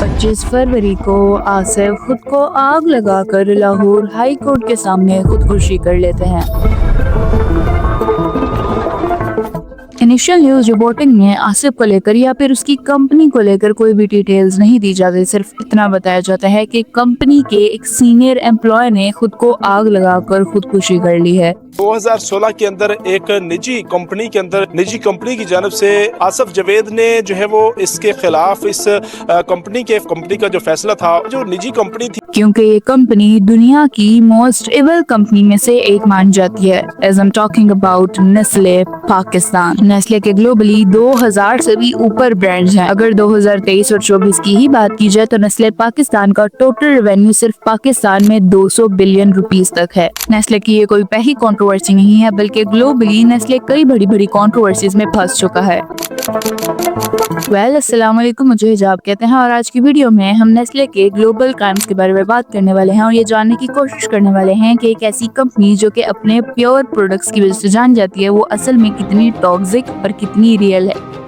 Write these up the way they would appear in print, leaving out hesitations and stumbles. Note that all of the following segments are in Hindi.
25 फरवरी को आसिफ खुद को आग लगाकर लाहौर हाई कोर्ट के सामने खुदकुशी कर लेते हैं। इनिशियल न्यूज रिपोर्टिंग में आसिफ को लेकर या फिर उसकी कंपनी को लेकर कोई भी डिटेल्स नहीं दी जाती, सिर्फ इतना बताया जाता है कि कंपनी के एक सीनियर एम्प्लॉय ने खुद को आग लगाकर खुदकुशी कर ली है। 2016 के अंदर एक निजी कंपनी की जानब से आसिफ जावेद ने जो है वो इसके खिलाफ इस कंपनी का जो फैसला था, जो निजी कंपनी थी, क्योंकि ये कंपनी दुनिया की मोस्ट एवल कंपनी में से एक मान जाती है। As I am talking about Nestle Pakistan. Nestle के ग्लोबली 2000 से भी ऊपर ब्रांड्स हैं। अगर 2023 और 24 की ही बात की जाए तो नेस्ले पाकिस्तान का टोटल रेवेन्यू सिर्फ पाकिस्तान में 200 बिलियन रुपीस तक है। नेस्ले की ये कोई पहली कंट्रोवर्सी नहीं है, बल्कि ग्लोबली नेस्ले कई बड़ी कंट्रोवर्सीज में फंस चुका है। अस्सलाम वालेकुम, मुझे हिजाब कहते हैं और आज की वीडियो में हम नेस्ले के ग्लोबल क्राइम्स के बारे में बात करने वाले हैं और ये जानने की कोशिश करने वाले हैं कि एक ऐसी कंपनी जो कि अपने प्योर प्रोडक्ट्स की वजह से जान जाती है, वो असल में कितनी टॉक्सिक और कितनी रियल है।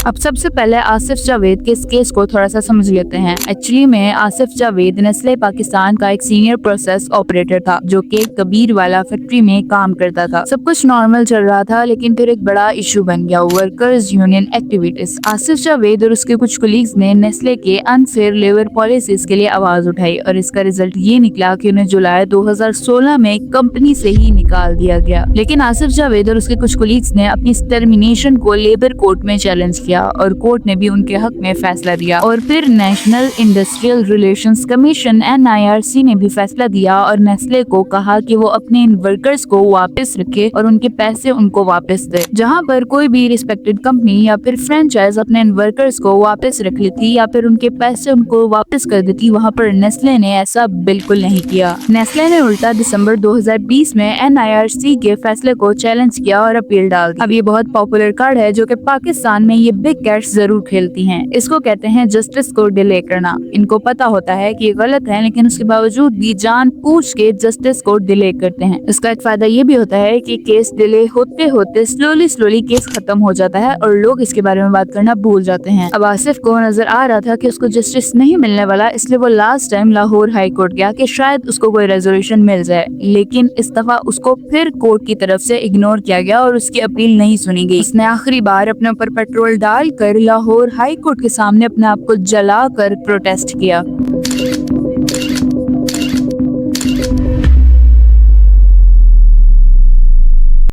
अब सबसे पहले आसिफ जावेद के इस केस को थोड़ा सा समझ लेते हैं। एक्चुअली में आसिफ जावेद नेस्ले पाकिस्तान का एक सीनियर प्रोसेस ऑपरेटर था जो कि कबीरवाला फैक्ट्री में काम करता था। सब कुछ नॉर्मल चल रहा था, लेकिन फिर एक बड़ा इशू बन गया, workers union activities. Asif Javed और उसके कुछ कोलीग्स ने नेस्ले के अनफेयर लेबर पॉलिसीज के लिए आवाज उठाई और इसका रिजल्ट ये निकला कि उन्हें जुलाई 2016 में कंपनी से ही निकाल दिया गया। लेकिन आसिफ जावेद और उसके कुछ कोलीग्स ने अपनी टर्मिनेशन को लेबर कोर्ट में चैलेंज किया और कोर्ट ने भी उनके हक में फैसला दिया। और फिर national industrial relations commission NIRC ने भी फैसला दिया और नेस्ले को कहा कि वो अपने इन वर्कर्स को वापस रखे और उनके पैसे उनको वापस दे। जहां पर कोई भी रिस्पेक्टेड कंपनी या फिर फ्रेंचाइज अपने इन वर्कर्स को वापस रख लेती या फिर उनके पैसे उनको वापस कर देती, वहां पर नेस्ले ने ऐसा बिल्कुल नहीं किया। नेस्ले ने उल्टा दिसंबर 2020 में NIRC के फैसले को चैलेंज किया और अपील डाल दी। अब ये बहुत पॉपुलर कार्ड है जो कि पाकिस्तान में ये बिग कैट्स जरूर खेलती हैं। इसको कहते हैं जस्टिस को डिले करना। इनको पता होता है कि ये गलत है, लेकिन उसके बावजूद भी जानबूझ के जस्टिस को डिले करते हैं। इसका एक फायदा ये भी होता है कि केस डिले होते होते स्लोली केस खत्म हो जाता है और लोग इसके बारे में बात करना भूल जाते हैं। अब आसिफ को नजर आ रहा था कि उसको जस्टिस नहीं मिलने वाला, इसलिए वो last time Lahore high court गया कि शायद उसको कोई रेजोल्यूशन मिल जाए, लेकिन इस दफा उसको फिर कोर्ट की तरफ से इग्नोर किया गया और उसकी अपील नहीं सुनी गई। उसने आखिरी बार अपने ऊपर पेट्रोल डाल कर लाहौर हाई कोर्ट के सामने अपने आप को जलाकर प्रोटेस्ट किया।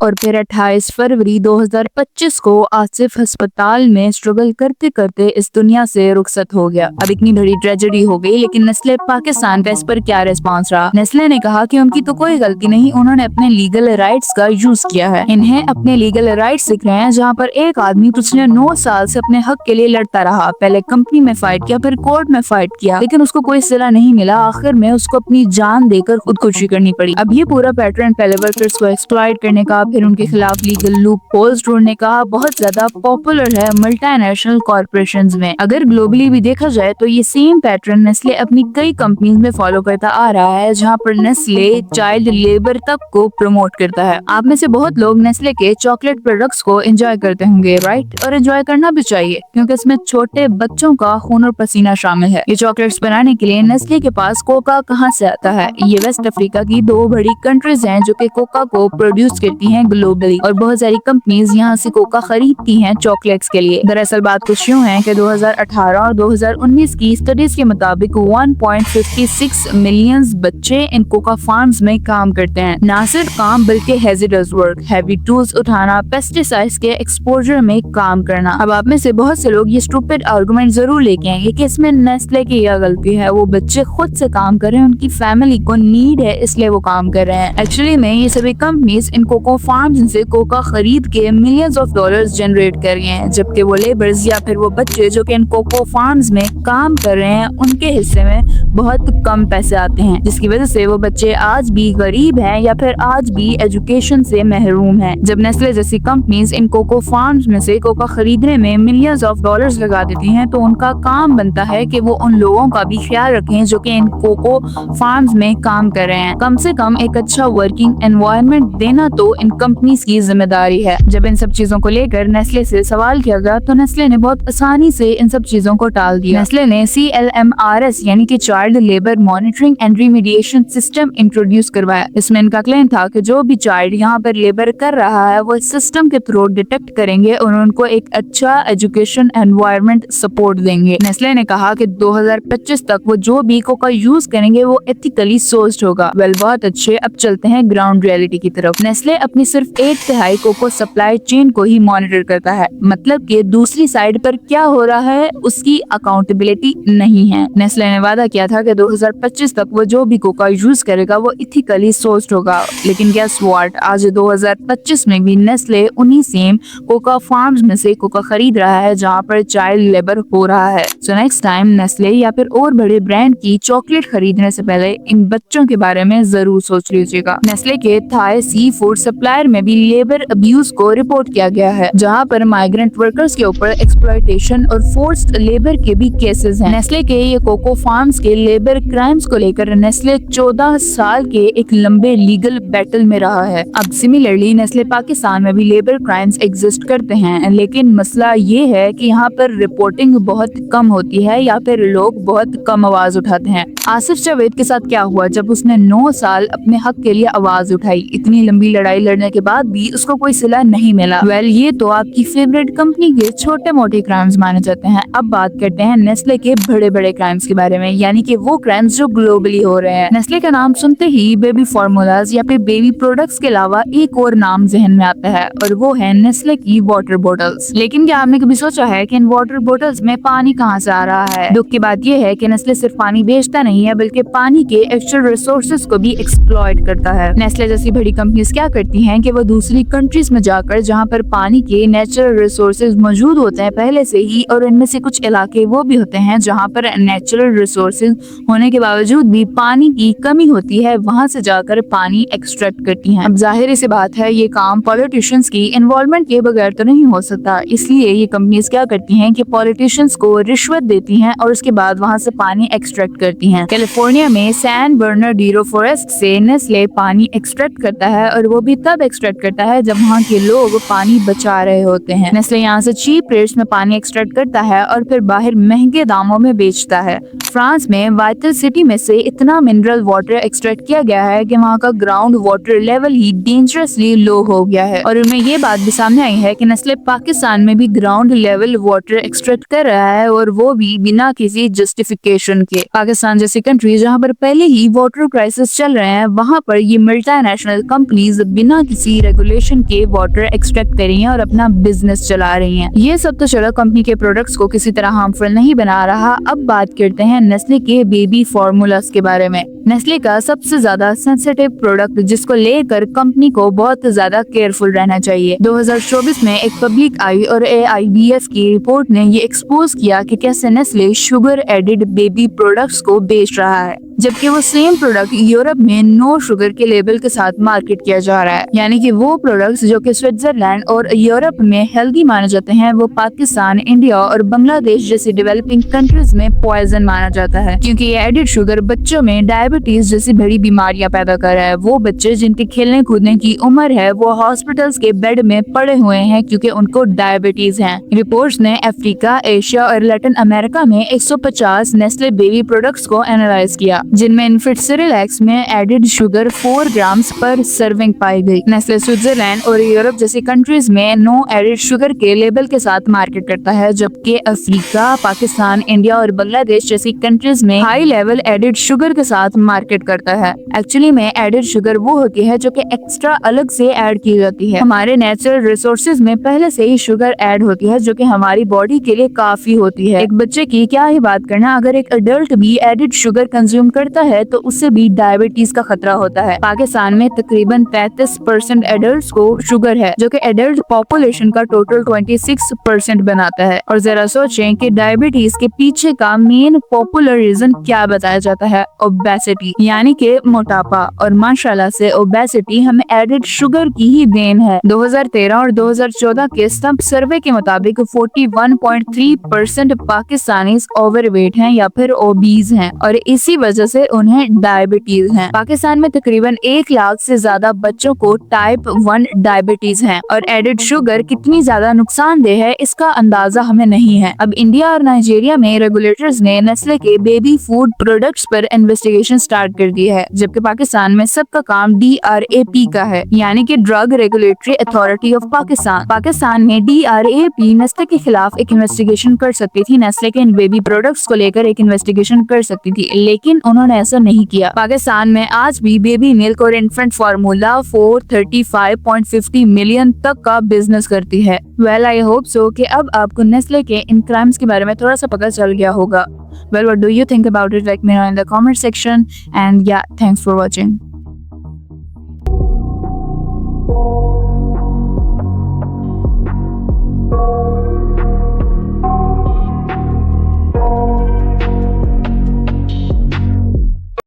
और फिर 28 फरवरी 2025 को आसिफ अस्पताल में स्ट्रगल करते करते इस दुनिया से रुखसत हो गया। अब इतनी बड़ी ट्रेजेडी हो गई, लेकिन नेस्ले पाकिस्तान का इस पर क्या रिस्पांस रहा? नेस्ले ने कहा कि उनकी तो कोई गलती नहीं, उन्होंने अपने लीगल राइट्स का यूज किया है। इन्हें अपने लीगल राइट्स दिख रहे हैं, जहाँ पर एक आदमी पिछले 9 साल से अपने हक के लिए लड़ता रहा। पहले कंपनी में फाइट किया, फिर कोर्ट में फाइट किया, लेकिन उसको कोई सिला नहीं मिला। आखिर में उसको अपनी जान देकर खुदकुशी करनी पड़ी। अब ये पूरा पैटर्न पहले वर्कर्स को एक्सप्लॉइट करने का, फिर उनके खिलाफ लीगल लूप होल्स ढूंढने का बहुत ज्यादा पॉपुलर है मल्टीनेशनल कॉर्पोरेशंस में। अगर ग्लोबली भी देखा जाए तो ये सेम पैटर्न नेस्ले अपनी कई कंपनीज में फॉलो करता आ रहा है, जहां पर नेस्ले चाइल्ड लेबर तक को प्रमोट करता है। आप में से बहुत लोग नेस्ले के चॉकलेट प्रोडक्ट्स को एंजॉय करते होंगे, राइट? और एंजॉय करना भी चाहिए, क्योंकि इसमें छोटे बच्चों का खून और पसीना शामिल है। ये चॉकलेट्स बनाने के लिए नेस्ले के पास कोका कहाँ से आता है? ये वेस्ट अफ्रीका की 2 बड़ी कंट्रीज हैं जो कि कोका को प्रोड्यूस करती हैं ग्लोबली, और बहुत सारी कंपनीज यहाँ से कोका खरीदती हैं चॉकलेट्स के लिए। दरअसल बात कुछ यूँ है कि 2018 और 2019 की स्टडीज के मुताबिक 1.56 मिलियन बच्चे इन कोका फार्म्स में काम करते हैं। ना सिर्फ काम बल्कि हैज़ार्डस वर्क, हैवी टूल्स उठाना, पेस्टिसाइड्स के एक्सपोजर में काम करना। अब आप में से बहुत से लोग ये स्टूपिड आर्गुमेंट जरूर लेके आएंगे कि इसमें नेस्ले की यह गलती है, वो बच्चे खुद से काम कर रहे हैं, उनकी फैमिली को नीड है इसलिए वो काम कर रहे हैं। एक्चुअली में ये सभी कंपनीज इन कोको फार्म्स से कोका खरीद के मिलियंस ऑफ डॉलर्स जनरेट कर रहे हैं, जबकि वो लेबर्स या फिर वो बच्चे जो कि इन कोको फार्म्स में काम कर रहे हैं, उनके हिस्से में बहुत कम पैसे आते हैं, जिसकी वजह से वो बच्चे आज भी गरीब हैं या फिर आज भी एजुकेशन से महरूम हैं। जब नेस्ले जैसी कंपनीज इन कोको फार्म्स में से कोका खरीदने में मिलियंस ऑफ डॉलर्स लगा देती हैं, तो उनका काम बनता है कि वो उन लोगों का भी ख्याल रखें जो कि इन कोको फार्म्स में काम कर रहे हैं। कम से कम एक अच्छा वर्किंग एनवायरनमेंट देना तो इन कंपनीज की जिम्मेदारी है। जब इन सब चीजों को लेकर नेस्ले से सवाल किया गया तो नेस्ले ने बहुत आसानी से इन सब चीजों को टाल दिया। नेस्ले ने CLMRS यानी कि child labour monitoring and remediation system introduce करवाया। इसमें इनका क्लेम था कि जो भी चाइल्ड यहाँ पर लेबर कर रहा है वो इस सिस्टम के थ्रू डिटेक्ट करेंगे और उनको एक अच्छा एजुकेशन एनवायरनमेंट सपोर्ट देंगे। नेस्ले ने कहा कि 2025 तक वो जो भी कोका यूज करेंगे वो एथिकली सोर्स्ड होगा। वेल, बहुत अच्छे, अब चलते हैं ग्राउंड रियलिटी की तरफ। नेस्ले अपनी सिर्फ 1/3 कोको सप्लाई चेन को ही मॉनिटर करता है, मतलब कि दूसरी साइड पर क्या हो रहा है उसकी अकाउंटेबिलिटी नहीं है। नेस्ले ने वादा किया था कि 2025 तक वो जो भी कोका यूज करेगा वो इथिकली सोर्स्ड होगा, लेकिन गेस व्हाट, आज 2025 में भी नेस्ले उन्हीं सेम कोका फार्म्स में से कोका खरीद रहा है जहाँ पर चाइल्ड लेबर हो रहा है। सो नेक्स्ट टाइम नेस्ले या फिर और बड़े ब्रांड की चॉकलेट खरीदने से पहले इन बच्चों के बारे में जरूर सोच लीजिएगा। नेस्ले के थाई सी फूड सप्लायर में भी लेबर अब्यूज को रिपोर्ट किया गया है, जहाँ पर माइग्रेंट वर्कर्स के ऊपर एक्सप्लॉयटेशन और फोर्स्ड लेबर के भी केसेस हैं। नेस्ले के ये कोको फार्म्स के लेबर क्राइम्स को लेकर नेस्ले 14 साल के एक लंबे लीगल बैटल में रहा है। अब सिमिलरली नेस्ले पाकिस्तान में भी लेबर क्राइम्स एग्जिस्ट करते हैं, लेकिन मसला ये है कि यहाँ पर रिपोर्टिंग बहुत कम होती है या फिर लोग बहुत कम आवाज उठाते हैं। आसिफ जावेद के साथ क्या हुआ जब उसने 9 साल अपने हक के लिए आवाज उठाई? इतनी लंबी लड़ाई लड़ने के बाद भी उसको कोई सिला नहीं मिला। वेल, ये तो आपकी फेवरेट कंपनी के छोटे मोटे क्राइम्स माने जाते हैं। अब बात करते हैं नेस्ले के बड़े बड़े क्राइम्स के बारे में, यानी कि वो क्राइम्स जो ग्लोबली हो रहे हैं। नेस्ले का नाम सुनते ही बेबी फॉर्मूलाज या फिर बेबी प्रोडक्ट्स के अलावा एक और नाम जहन में आता है और वो है नेस्ले की वाटर बोटल्स। लेकिन क्या आपने कभी सोचा है कि इन वाटर बोटल्स में पानी कहाँ से आ रहा है? दुख की बात यह है कि नेस्ले सिर्फ पानी बेचता नहीं है बल्कि पानी के एक्स्ट्रा रिसोर्सेज को भी एक्सप्लॉइट करता है। नेस्ले जैसी बड़ी कंपनीज क्या करती हैं कि वो दूसरी कंट्रीज में जाकर जहाँ पर पानी के नेचुरल रिसोर्सेज मौजूद होते हैं पहले से ही, और इनमें से कुछ इलाके वो भी होते हैं जहाँ पर नेचुरल रिसोर्सेज होने के बावजूद भी पानी की कमी होती है, वहाँ से जाकर पानी एक्सट्रैक्ट करती हैं। अब जाहिर सी बात है ये काम पॉलिटिशियंस की इन्वॉल्वमेंट के बगैर तो नहीं हो सकता, इसलिए ये कंपनीज क्या करती हैं कि पॉलिटिशियंस को रिश्वत देती हैं और उसके बाद वहाँ से पानी एक्सट्रैक्ट करती हैं। कैलिफोर्निया में सैन बर्नार्डिनो फॉरेस्ट से नेस्ले पानी एक्सट्रैक्ट करता है और वो भी तब एक्सट्रैक्ट करता है जब वहाँ के लोग पानी बचा रहे होते हैं। नेस्ले यहाँ से चीप रेट्स में पानी एक्सट्रैक्ट करता है और फिर बाहर महंगे दामों में बेचता है। फ्रांस में वाइटल सिटी में से इतना मिनरल वाटर एक्सट्रैक्ट किया गया है कि वहाँ का ग्राउंड वाटर लेवल ही डेंजरसली लो हो गया है। और उनमें ये बात भी सामने आई है कि नेस्ले पाकिस्तान में भी ग्राउंड लेवल वाटर एक्सट्रैक्ट कर रहा है और वो भी बिना किसी जस्टिफिकेशन के। पाकिस्तान जैसी कंट्री जहाँ पर पहले ही वाटर क्राइसिस चल रहे हैं, वहाँ पर ये मल्टीनेशनल कंपनीज बिना किसी रेगुलेशन के वाटर एक्सट्रैक्ट कर रही हैं और अपना बिजनेस चला रही हैं। ये सब तो चलो कंपनी के प्रोडक्ट्स को किसी तरह हार्मफुल नहीं बना रहा। अब बात करते हैं नेस्ले के बेबी फॉर्मूलास के बारे में। नेस्ले का सबसे ज्यादा सेंसिटिव प्रोडक्ट जिसको लेकर कंपनी को बहुत ज्यादा केयरफुल रहना चाहिए। 2024 में एक पब्लिक आई और AIBF की रिपोर्ट ने ये एक्सपोज किया कि कैसे Nestle sugar added baby products को बेच रहा है, जबकि वो सेम प्रोडक्ट यूरोप में नो शुगर के लेबल के साथ मार्केट किया जा रहा है। यानी कि वो प्रोडक्ट्स जो कि स्विट्जरलैंड और यूरोप में हेल्दी माने जाते हैं वो पाकिस्तान, इंडिया और बांग्लादेश जैसी डेवलपिंग कंट्रीज में पॉइजन माना जाता है, क्योंकि ये एडिड शुगर बच्चों में डायबिटीज जैसी बड़ी बीमारियां पैदा कर रहा है। वो बच्चे जिनके खेलने कूदने की उम्र है वो हॉस्पिटल्स के बेड में पड़े हुए हैं क्योंकि उनको डायबिटीज है। रिपोर्ट्स ने अफ्रीका, एशिया और लैटिन अमेरिका में 150 नेस्ले बेबी प्रोडक्ट्स को एनालाइज किया, जिनमें इनफिट सिरिलैक्स में एडिड शुगर 4 ग्राम्स पर सर्विंग पाई गई। नेस्ले स्विट्जरलैंड और यूरोप जैसी कंट्रीज में नो एडिड शुगर के लेबल के साथ मार्केट करता है, जबकि अफ्रीका, पाकिस्तान, इंडिया और बांग्लादेश जैसी कंट्रीज में हाई लेवल एडिड शुगर के साथ मार्केट करता है। एक्चुअली में एडिड शुगर वो होती है जो कि एक्स्ट्रा अलग से ऐड की जाती है। हमारे नेचुरल रिसोर्सेज में पहले से ही शुगर ऐड होती है जो कि हमारी बॉडी के लिए काफी होती है। एक बच्चे की क्या ही बात करना, अगर एक अडल्ट भी एडिड शुगर कंज्यूम करता है तो उससे भी डायबिटीज का खतरा होता है। पाकिस्तान में तकरीबन 33% एडल्ट को शुगर है, जो कि एडल्ट पॉपुलेशन का टोटल 26% बनाता है। और जरा सोचें कि डायबिटीज के पीछे का मेन पॉपुलर रीजन क्या बताया जाता है? ओबेसिटी, यानी कि मोटापा। और माशाल्लाह से ओबेसिटी हमें एडेड शुगर की ही देन है। 2013 और 2014 के स्टम्प सर्वे के मुताबिक 41.3% पाकिस्तानी ओवरवेट हैं या फिर ओबीज हैं, और इसी वजह से उन्हें डायबिटीज है। पाकिस्तान में तकरीबन 1 लाख से ज्यादा बच्चों को टाइप 1 डायबिटीज है। और एडेड शुगर कितनी ज्यादा नुकसानदेह है इसका अंदाजा हमें नहीं है। अब इंडिया और नाइजीरिया में रेगुलेटर्स ने नेस्ले के बेबी फूड प्रोडक्ट्स पर इन्वेस्टिगेशन स्टार्ट कर दी है, जबकि पाकिस्तान में सबका काम DRAP का है, यानी कि drug regulatory authority of Pakistan. Pakistan में DRAP नेस्ले के खिलाफ एक इन्वेस्टिगेशन कर सकती थी, नेस्ले के इन बेबी प्रोडक्ट्स को लेकर एक इन्वेस्टिगेशन कर सकती थी, लेकिन उन्होंने ऐसा नहीं किया। पाकिस्तान में आज भी बेबी मिल्क और इन्फेंट फार्मूला 435.50 मिलियन तक का बिजनेस करती है। वेल, आई होप सो कि अब आपको नेस्ले के इन क्राइम्स के बारे में थोड़ा सा पता चल गया होगा। Well, what do you think about it? Let me know in the comment section. And yeah, thanks for watching.